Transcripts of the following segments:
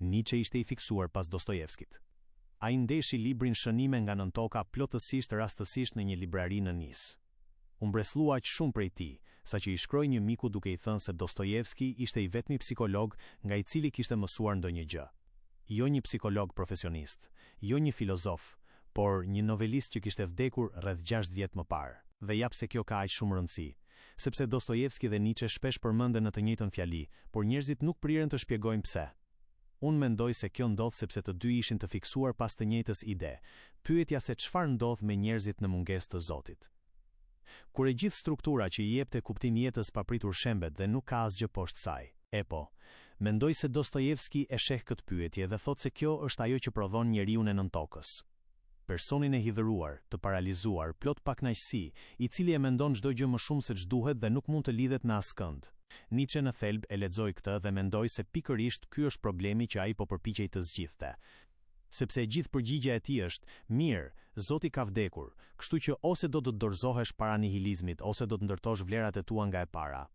Nietzsche ishte i fiksuar pas Dostojevskit. Ai ndeshi librin Shënime nga nën toka plotësisht rastësisht në një librari në Nis. U mbreslua aq shumë prej tij, saqë i shkroi një miku duke i thënë se Dostojevski ishte i vetmi psikolog nga i cili kishte mësuar ndonjë gjë. Jo një psikolog profesionist, jo një filozof, por një novelist që kishte vdekur rreth 6 vjet më parë. Dhe jap se kjo ka aq shumë rëndësi, sepse Dostojevski dhe Nietzsche shpesh përmenden në të njëjtën fjali, por njerëzit nuk prirën të shpjegojnë pse. Unë mendoj se kjo ndodh sepse të dy ishin të fiksuar pas të njëjtës ide. Pyetja se çfarë ndodh me njerëzit në mungesë të Zotit. Kur e gjithë struktura që i jepte kuptim jetës papritur shembet dhe nuk ka asgjë poshtë saj. Mendoj se Dostojevski e sheh këtë pyetje dhe thot se kjo është ajo që prodhon njeriu në nën tokës. Personin e hidhëruar, të paralizuar, plot pakënaqësi, i cili e mendon çdo gjë më shumë se ç'duhet dhe nuk mund të lidhet me askënd. Nietzsche në thelb e lexoi këtë dhe mendoi se pikërisht ky është problemi që ai po përpiqej të zgjidhte. Sepse e gjithë përgjigjja e tij është: mirë, Zoti ka vdekur, kështu që ose do të dorëzohesh para nihilizmit ose do të ndërtosh vlerat e tua nga e para.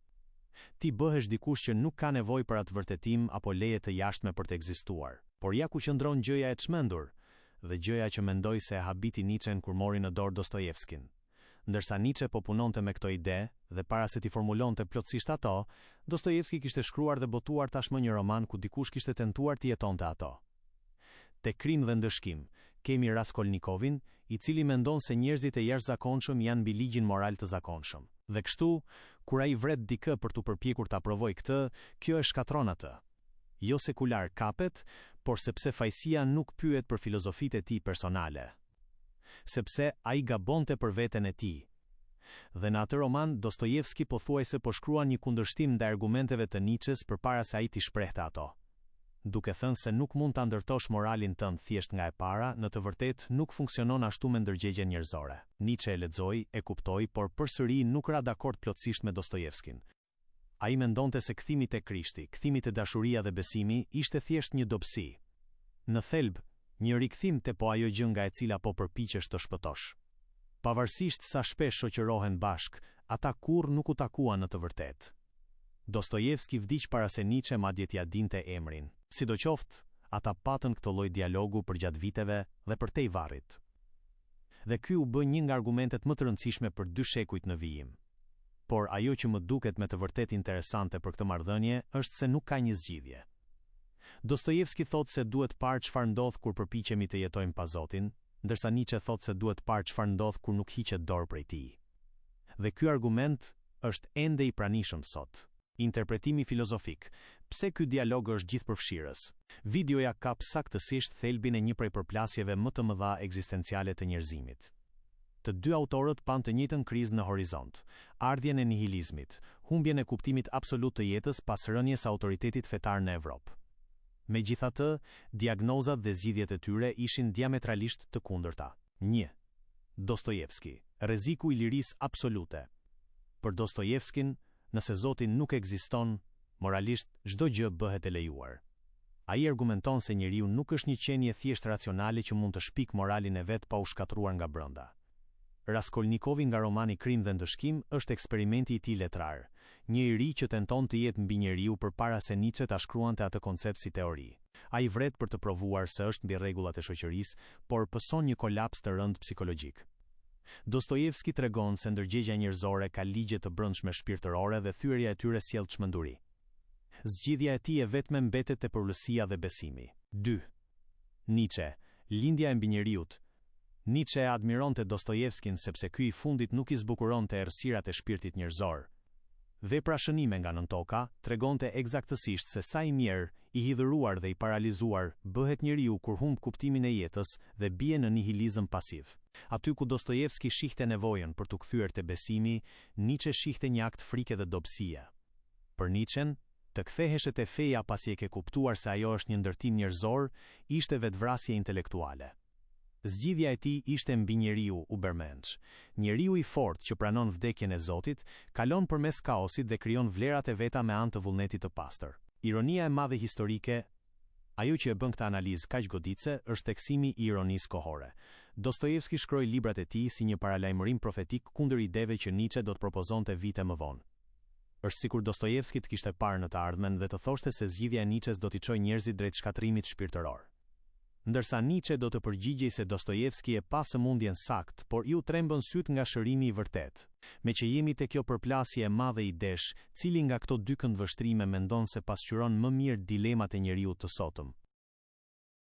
Ti bëhesh dikush që nuk ka nevojë për atë vërtetim apo leje të jashtme për të ekzistuar. Por ja ku qëndron gjëja e çmendur, dhe gjëja që mendoj se e habiti Nietzschen kur mori në dorë Dostojevskin. Ndërsa Nietzsche po punonte me këto ide dhe para se t'i formulonte plotësisht ato, Dostojevski kishte shkruar dhe botuar tashmë një roman ku dikush kishte tentuar të jetonte ato. Te Krim dhe ndëshkim, kemi Raskolnikovin, i cili mendon se njerëzit e jashtëzakonshëm janë mbi ligjin moral të zakonshëm. Dhe kështu, kur ai vret dikë për t'u përpjekur ta provojë këtë, kjo e shkatron atë. Jo sekular kapet, por sepse fajësia nuk pyet për filozofitë e tij personale. Sepse ai gabonte për veten e tij. Dhe në atë roman Dostojevski pothuajse po shkruan një kundërshtim ndaj argumenteve të Nietzsches përpara se ai t'i shprehte ato. Duke thënë se nuk mund ta ndërtosh moralin tënd thjesht nga e para, në të vërtetë nuk funksionon ashtu me ndërgjegjen njerëzore. Nietzsche e lexoi, e kuptoi, por përsëri nuk ra dakord plotësisht me Dostojevskin. Ai mendonte se kthimi te Krishti, kthimi te dashuria dhe besimi ishte thjesht një dobësi. Në thelb, një rikthim te po ajo gjë nga e cila po përpiqesh të shpëtosh. Pavarësisht sa shpesh shoqërohen bashk, ata kurrë nuk u takuan në të vërtetë. Dostojevski vdiq para se Nietzsche madje t'ia dinte emrin. Sidoqoftë, ata patën këtë lloj dialogu përgjatë viteve dhe përtej varrit. Dhe ky u bë një nga argumentet më të rëndësishme për 2 shekujt në vijim. Por ajo që më duket me të vërtetë interesante për këtë marrëdhënie është se nuk ka një zgjidhje. Dostojevski thotë se duhet parë çfarë ndodh kur përpiqemi të jetojmë pa Zotin, ndërsa Nietzsche thotë se duhet parë çfarë ndodh kur nuk hiqet dorë prej tij. Dhe ky argument është ende i pranishëm sot. Interpretimi filozofik. Pse ky dialog është gjithëpërfshirës? Videoja kap saktësisht thelbin e një prej përplasjeve më të mëdha ekzistenciale të njerëzimit. Të dy autorët pan të njëjtën krizë në horizont: ardhjen e nihilizmit, humbjen e kuptimit absolut të jetës pas rënies së autoritetit fetar në Evropë. Megjithatë, diagnozat dhe zgjidhjet e tyre ishin diametralisht të kundërta. 1. Dostojevski, rreziku i lirisë absolute. Për Dostojevskin, nëse Zoti nuk ekziston, moralisht çdo gjë bëhet e lejuar. Ai argumenton se njeriu nuk është një qenie thjesht racionale që mund të shpik moralin e vet pa u shkatruar nga brenda. Raskolnikovi nga romani Krim dhe ndëshkim është eksperimenti i tij letrar, një i ri që tenton të jetë mbi njeriu përpara se Nietzsche ta shkruante atë koncept si teori. Ai vret për të provuar se është mbi rregullat e shoqërisë, por pëson një kolaps të rënd psikologjik. Dostojevski tregon se ndërgjegja njerëzore ka ligje të brendshme shpirtërore dhe thyerja e tyre sjell çmenduri. Zgjidhja e tij e vetme mbetet te përulësia dhe besimi. 2. Nietzsche, lindja e mbinjeriut. Nietzsche e admironte Dostojevskin sepse ky i fundit nuk i zbukuronte errësirat e shpirtit njerëzor. Vepra Shënime nga nën toka tregonte eksaktësisht se sa i mirë, i hidhëruar dhe i paralizuar bëhet njeriu kur humb kuptimin e jetës dhe bie në nihilizëm pasiv. Aty ku Dostojevski shihte nevojën për t'u kthyer te besimi, Nietzsche shihte një akt frike dhe dobësie. Për Nietzschen, të kthehesh te feja pasi e ke kuptuar se ajo është një ndërtim njerëzor, ishte vetvrasje intelektuale. Zgjidhja e tij ishte mbi njeriu Ubermensch. Njeriu i fortë që pranon vdekjen e Zotit, kalon përmes kaosit dhe krijon vlerat e veta me anë të vullnetit të pastër. Ironia e madhe historike, ajo që e bën këtë analizë kaq goditse, është theksimi i ironisë kohore. Dostojevski shkroi librat e tij si një paralajmërim profetik kundër ideve që Nietzsche do të propozonte vite më vonë. Është sikur Dostojevski të kishte parë në të ardhmen dhe të thoshte se zgjidhja e Nietzsches do t'i çojë njerëzit drejt shkatrimit shpirtëror. Ndërsa Nietzsche do të përgjigjej se Dostojevski e pa sëmundjen sakt, por ju trembën syt nga shërimi i vërtet. Me që jemi te kjo përplasje e madhe idesh, cili nga këto dy këndvështrime mendon se pasqyron më mirë dilemat e njeriut të sotëm?